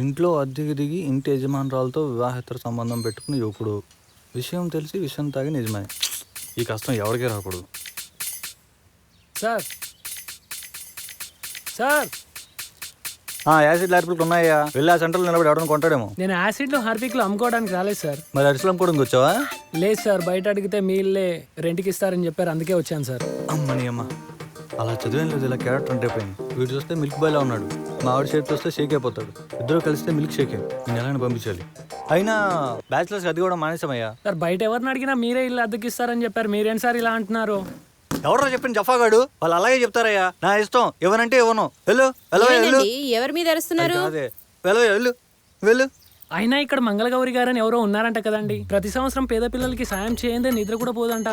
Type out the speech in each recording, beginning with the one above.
ఇంట్లో అద్దెకి దిగి ఇంటి యజమానురాలతో వివాహేతర సంబంధం పెట్టుకున్న యువకుడు. విషయం తెలిసి విషయం తాగి నిజమే. ఈ కష్టం ఎవరికీ రాకూడదు. సార్ సార్ యాసిడ్ లారిపులకు ఉన్నాయా? వెళ్ళి ఆ సెంటర్లో నిలబడి ఎవడన్నా కొంటాడేమో. నేను యాసిడ్లు హార్పిక్లు అమ్ముకోవడానికి రాలేదు సార్. మరి అరిసెలు అమ్ముకోవడానికి వచ్చావా? లేదు సార్, బయట అడిగితే మీ ఇల్లే రెంట్కి ఇస్తారని చెప్పారు, అందుకే వచ్చాను సార్. అమ్మని అమ్మ, అలా చదివేం లేదు. ఇలా క్యారెక్టర్ అంటే అయిపోయింది. వీడు చూస్తే మిల్క్ బాయ్లా ఉన్నాడు, మా ఆవిడ షేప్ చూస్తే షేక్ అయిపోతాడు. ఇద్దరు కలిస్తే మిల్క్ షేక్. నేను ఎలాగైనా పంపించాలి. అయినా బ్యాచిలర్స్ అది కూడా మానేసామయ్యా. సార్ బయట ఎవరిని అడిగినా మీరే ఇల్లు అద్దెకి ఇస్తారని చెప్పారు, మీరేంటి సార్ ఇలా అంటున్నారు? ఎవరో చెప్పిన జఫాగాడు వాళ్ళు అలాగే చెప్తారయ్యా. నా ఇష్టం, ఇవ్వనంటే ఇవ్వను. వెళ్ళు వెళ్ళు. ఎవరి మీద అరుస్తున్నారు? అదే వెళ్ళు వెళ్ళు. అయినా ఇక్కడ మంగళగౌరి గారని ఎవరో ఉన్నారంట కదండి. ప్రతి సంవత్సరం పేద పిల్లలకి సాయం చేయందే నిద్ర కూడా పోదంట,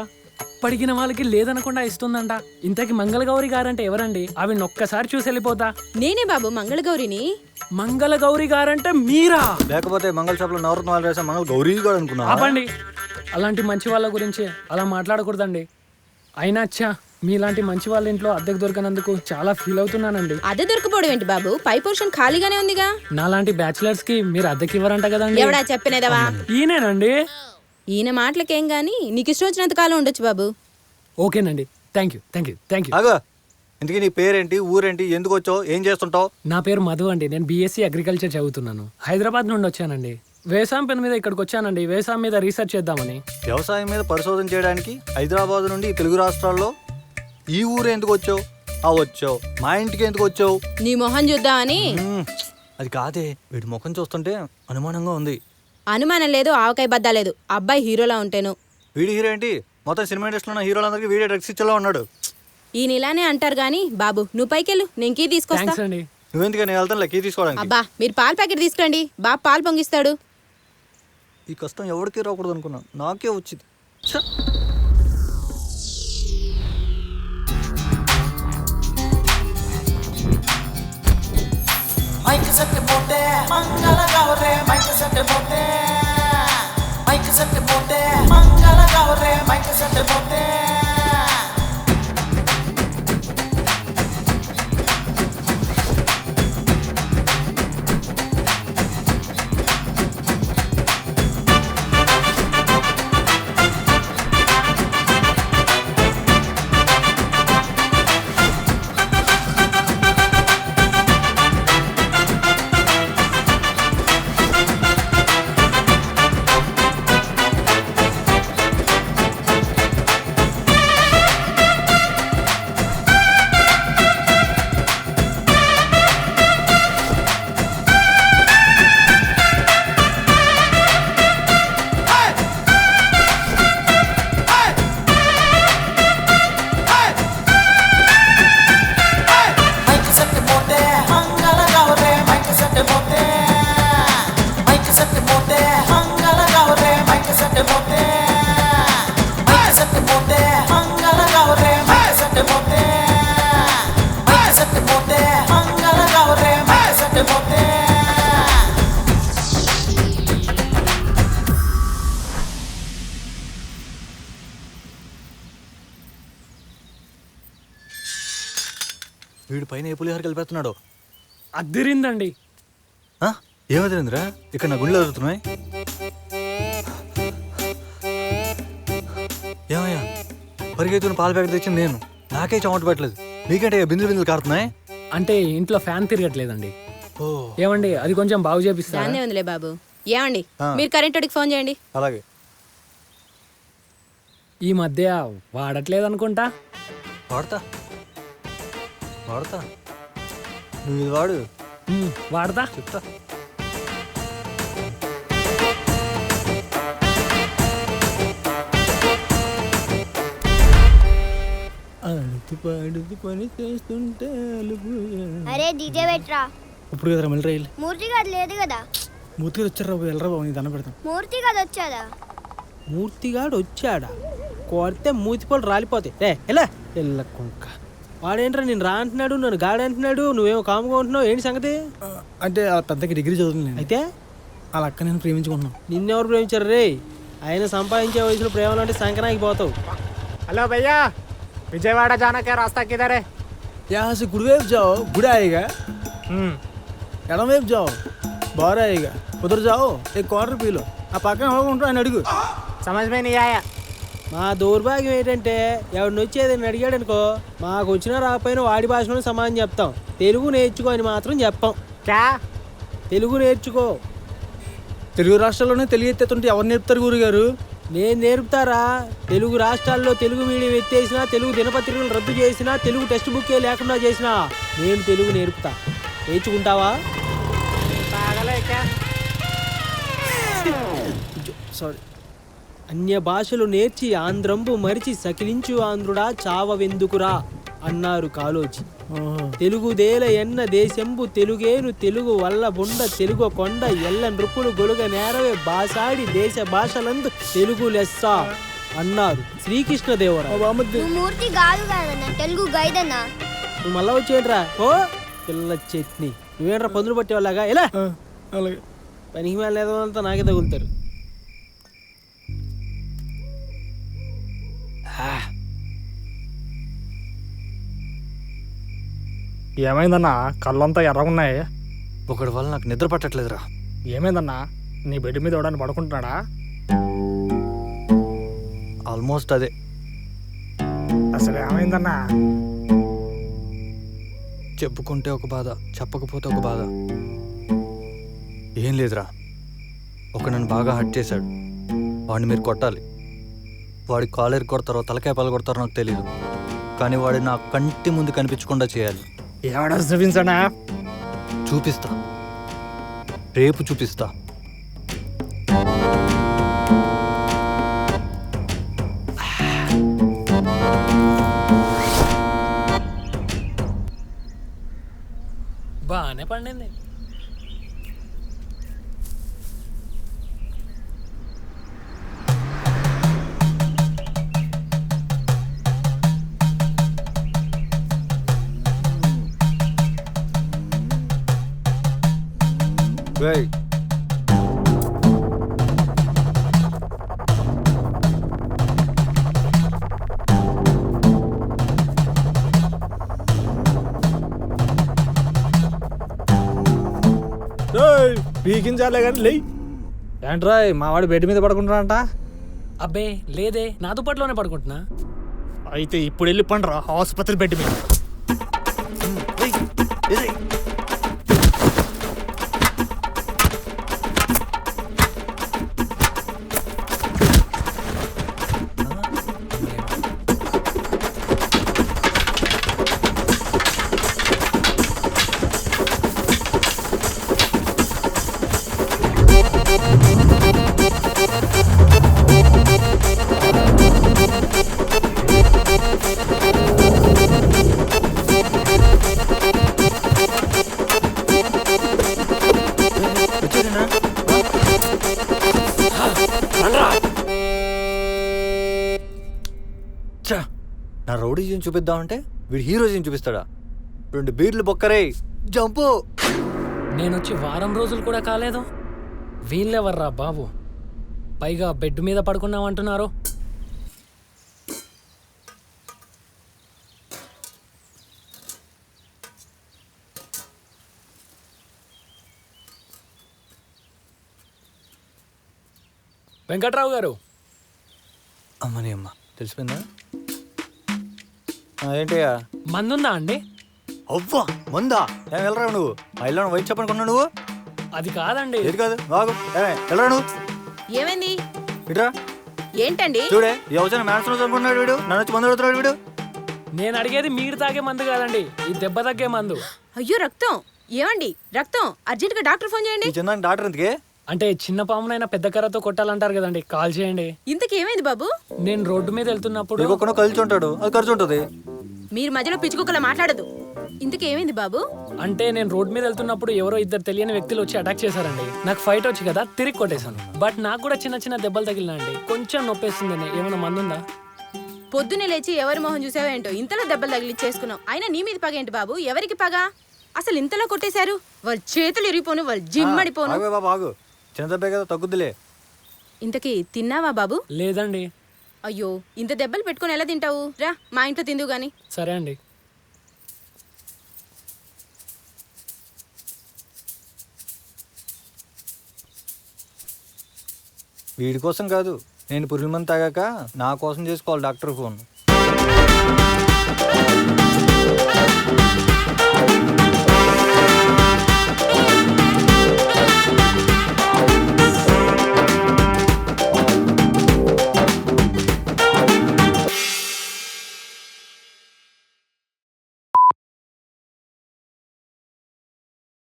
పడిగిన వాళ్ళకి లేదనకుండా ఇస్తుందంట. ఇంతకి మంగళగౌరి గారంటే ఎవరండి? ఆవిడ ఒక్కసారి చూసి వెళ్ళిపోతా. నేనే బాబు మంగళగౌరిని. మంగళగౌరి గారంటే మీరా? లేకపోతే మంగళ షాప్ లో నవరత్న వాళ్ళు వేసా మంగళ గౌరీ కూడా అనుకున్నా. ఆపండి, అలాంటి మంచి వాళ్ళ గురించి అలా మాట్లాడకూడదండి. అయినా అచ్చా, మీలాంటి మంచి వాళ్ళ ఇంట్లో అద్దెకు దొరికినందుకు చాలా ఫీల్ అవుతున్నానండి. అద్దె దొరకపోవడం ఏంటి బాబు? పై పోర్షన్ ఖాళీగానే ఉందిగా. నాలాంటి బ్యాచిలర్స్ కి మీరు అద్దెకి ఇవ్వరంట కదండి. ఎవడా చెప్పినదవా? ఈయనేనండి. ఈయన మాటలకేం గానీ నీకు ఇష్టం వచ్చినంత కాలం ఉండొచ్చు బాబు. ఓకేనండి, థ్యాంక్ యూ. అగో, ఇంతకీ నీ పేరేంటి, ఊరేంటి, ఎందుకు వచ్చావు, ఏం చేస్తుంటావు? నా పేరు మధు అండి. నేను బీఎస్సీ అగ్రికల్చర్ చదువుతున్నాను. హైదరాబాద్ నుండి వచ్చానండి. వ్యవసాయం పని మీద ఇక్కడికి వచ్చానండి. వ్యవసాయం మీద రీసెర్చ్ చేద్దామని. వ్యవసాయం మీద పరిశోధన చేయడానికి హైదరాబాద్ నుండి తెలుగు రాష్ట్రాల్లో ఈ ఊరు ఎందుకు వచ్చావు? వచ్చావు మా ఇంటికి ఎందుకు వచ్చావు? నీ మొహం చూద్దామని. అది కాదే, వీడి ముఖం చూస్తుంటే అనుమానంగా ఉంది. అనుమానం లేదు, ఆవకాయ బద్దా లేదు. అబ్బాయి హీరోలా ఉంటేను. వీడి హీరో ఏంటి? మొత్తం సినిమా ఇండస్ట్రీలో ఉన్న హీరోలందరికీ వీడియో డ్రగ్స్ ఇచ్చేలా ఉన్నాడు. ఈయన ఇలానే అంటారు గానీ బాబు నువ్వు పైకెళ్ళు, నేను కీ తీసుకొస్తా. థ్యాంక్స్ అండి. నువ్వెందుకు? నేను వెళ్తాను కీ తీసుకోవడానికి. అబ్బా మీరు పాల ప్యాకెట్ తీసుకురండి, బాబు పాలు పొంగిస్తాడు. ఈ కష్టం ఎవరికీ రాకూడదు అనుకున్నాను, నాకే వచ్చింది. మైక్ సెట్ పోతే మంగళ గౌరే, మైక్ సెట్ పోతే మైక్ సెట్ పోతే మంగళ గౌరే, మైక్ సెట్ పోతే వీడు పైన ఏ పులిహోర కలిపేస్తున్నాడు? అద్దిరిందండి. ఏమదిరిందిరా? ఇక్కడ నా గుండెలు జరుగుతున్నాయి. ఏమయ్యా, పరిగెత్తున పాల ప్యాకెట్ తెచ్చింది నేను, నాకే చెమట పెట్టలేదు. మీకంటే బిందులు కారుతున్నాయి. అంటే ఇంట్లో ఫ్యాన్ తిరగట్లేదండి. ఏమండి అది కొంచెం బాగు చేపిస్తా. దాన్నే ఉందిలే బాబు. ఏమండి మీరు కరెంట్ వాడికి ఫోన్ చేయండి. అలాగే. ఈ మధ్య వాడట్లేదు అనుకుంటా. వాడతా నువ్వు ఇది వాడు. వాడతా చెప్తా. అడుతు పని చేస్తుంటే అరే డీజే పెట్టరా. ఇప్పుడు కదరా మళ్ళీ రైలు. మూర్తి గారు లేదు కదా. మూర్తిగాడు వచ్చారా? వెళ్ళరా బాబు, నీ దండం పెడతాం. మూర్తి గారు వచ్చాదా? మూర్తిగాడు వచ్చాడా? కొడితే మూతిపోలు రాలిపోతాయి. ఎలా వెళ్ళకుంక వాడేంట్రా నేను రా అంటున్నాడు, నన్ను గాడి అంటున్నాడు, నువ్వేమో కాముగా ఉంటున్నావు, ఏంటి సంగతి? అంటే ఆ పెద్దకి డిగ్రీ చదువుతుంది అయితే వాళ్ళ అక్క నేను ప్రేమించుకుంటున్నాను. నిన్నెవరు ప్రేమించారు రే? ఆయన సంపాదించే వయసులో ప్రేమలంటే సంకనాకి పోతావు. हेलो भैया, विजयवाड़ा जाना क्या रास्ता किधर है? यहाँ से गुड़वेव जाओ, गुड़ आएगा। एडम वेव जाओ, బారా ఇక ఉదరు జావు एक क्वार्टर पी लो ఆ పక్కన ఉంటా అని అడుగు. समझ में नहीं आया మా దౌర్భాగ్యం ఏంటంటే ఎవరిని వచ్చేదని అడిగాడు అనుకో మాకు వచ్చినా రాకపోయినా వాడి భాషలో సమానం చెప్తాం. తెలుగు నేర్చుకో అని మాత్రం చెప్పాం. क्या తెలుగు నేర్చుకో. తెలుగు రాష్ట్రాల్లోనే తెలియెత్తుంటే ఎవరు నేర్పుతారు గురుగారు? నేను నేర్పుతారా? తెలుగు రాష్ట్రాల్లో తెలుగు మీడియం ఎత్తేసినా, తెలుగు దినపత్రికలు రద్దు చేసినా, తెలుగు టెక్స్ట్ బుక్కే లేకుండా చేసినా నేను తెలుగు నేర్పుతా. నేర్చుకుంటావా? पागल है क्या సారీ. అన్య భాషలు నేర్చి ఆంధ్రంబు మరిచి సకిలించు ఆంధ్రుడా చావవెందుకురా అన్నారు కాలోజీ. తెలుగుదేల ఎన్న దేశంబు తెలుగేను తెలుగు వల్ల బుండ తెలుగు కొండ ఎల్ల నృపులు గొలుగ నేరవే భాషాడి దేశ భాషలందు తెలుగు లెస్స అన్నారు శ్రీకృష్ణదేవరాయ. నువ్వు మూర్తి కాదు కదన్నా, తెలుగు గైడ్ అన్నా. నువ్వు మళ్ళా వచ్చేయండిరా. ఓ పిల్ల చట్నీ. నువ్వేంట్రా పందులు పట్టేవాళ్ళగా ఎలా అలాగే. పనికి మేళ లేదంతా నాకే తగులుతారు. ఏమైందన్నా కళ్ళంతా ఎర్రగున్నాయి. ఒకటి వల్ల నాకు నిద్ర పట్టట్లేదురా. ఏమైందన్నా నీ బెడ్ మీద ఎవడని పడుకుంటున్నాడా? ఆల్మోస్ట్ అదే. అసలు ఏమైందన్నా? చెప్పుకుంటే ఒక బాధ, చెప్పకపోతే ఒక బాధ. ఏం లేదురా, ఒక నన్ను బాగా హర్ట్ చేశాడు. వాడిని మీరు కొట్టాలి. వాడి కాలేరు కొడతారో తలకాయ పగల కొడతారో నాకు తెలీదు, కానీ వాడి నా కంటి ముందు కనిపించకుండా చేయాలి. ఎవడో చూపించనా? చూపిస్తా, రేపు చూపిస్తా. బాగానే పండింది. రేయ్, పీకించాలే కానీ లే. ఏంట్రా మా వాడు బెడ్ మీద పడుకుంటాడంట? అబ్బే లేదే, నా దుప్పట్లోనే పడుకుంటున్నా. అయితే ఇప్పుడు వెళ్ళి పండ్రా ఆసుపత్రి బెడ్ మీద. ఛా, నా రౌడీజీని చూపిద్దామంటే వీడు హీరోజీని చూపిస్తాడా? 2 బీర్లు బొక్కరే జంపు. నేనొచ్చి వారం రోజులు కూడా కాలేదు. వీళ్ళెవర్రా బాబు, పైగా బెడ్ మీద పడుకున్నామంటున్నారు. వెంకట్రావు గారు, అమ్మని అమ్మ తెలిసిపోయిందా? ఏంటయ్యా? మందుందా అండి? అవ్వా మందా? ఏం వెళ్ళరా నువ్వు? ఆ ఇల్లు వైట్ చెప్పనుకున్నా నువ్వు? అది కాదండి. ఏది కాదు బాగు వెళ్ళరా నువ్వు? ఏమైంది? ఇట్రా ఏంటండి? చూడే, ఈ అవసరం మ్యాథ్స్ అనుకున్నాడు వీడు. నన్ను వచ్చి మందు అడుగుతున్నాడు వీడు. నేను అడిగేది మీరు తాగే మందు కాదండి, ఈ దెబ్బ తగ్గే మందు. అయ్యో రక్తం. ఏమండి రక్తం? అర్జెంట్ గా డాక్టర్ ఫోన్ చేయండి. ఈ చిన్న డాక్టర్ ఎందుకే? అంటే చిన్న పామునైనా పెద్ద కర్రతో కొట్టాలంటారు కదండి, కాల్ చేయండి. ఇంతకీ ఏమైంది బాబు? నేను రోడ్డు మీద వెళ్తున్నప్పుడు ఇంకొకనో కలిసి ఉంటాడు, అది ఖర్చు ఉంటుంది. మీరు మధ్యలో పిచ్చుకోకలా మాట్లాడదు. ఇంతకీ ఏమైంది బాబు? అంటే నేను రోడ్ మీద వెళ్తున్నప్పుడు ఎవరో 2 తెలియని వ్యక్తులు వచ్చి అటాక్ చేశారండి. నాకు ఫైట్ వచ్చి కదా తిరిగి కొట్టేశాను. బట్ నాకు కూడా చిన్న చిన్న దెబ్బలు తగిలినా అండి. కొంచెం నొప్పేస్తుందండి. ఏమైనా మందుందా? పొద్దున్నే లేచి ఎవరి మొహం చూసావో ఏంటో ఇంతలో దెబ్బలు తగిలిచ్చేసుకున్నావు. అయినా నీ మీద పగ ఏంటి బాబు? ఎవరికి పగ? అసలు ఇంతలో కొట్టేశారు. వాళ్ళ చేతులు ఇరిగిపోను, వాళ్ళు జిమ్మడిపోను. ఆగు బాబు ఆగు, చిన్న దెబ్బే కదా తగ్గుద్దిలే. ఇంతకీ తిన్నావా బాబు? లేదండి. అయ్యో, ఇంత దెబ్బలు పెట్టుకుని ఎలా తింటావు? రా మా ఇంట్లో తిందువు గాని. సరే అండి. వీడి కోసం కాదు, నేను పురుగుల మందు తాగాక నా కోసం చేసుకోవాలి డాక్టర్ ఫోన్.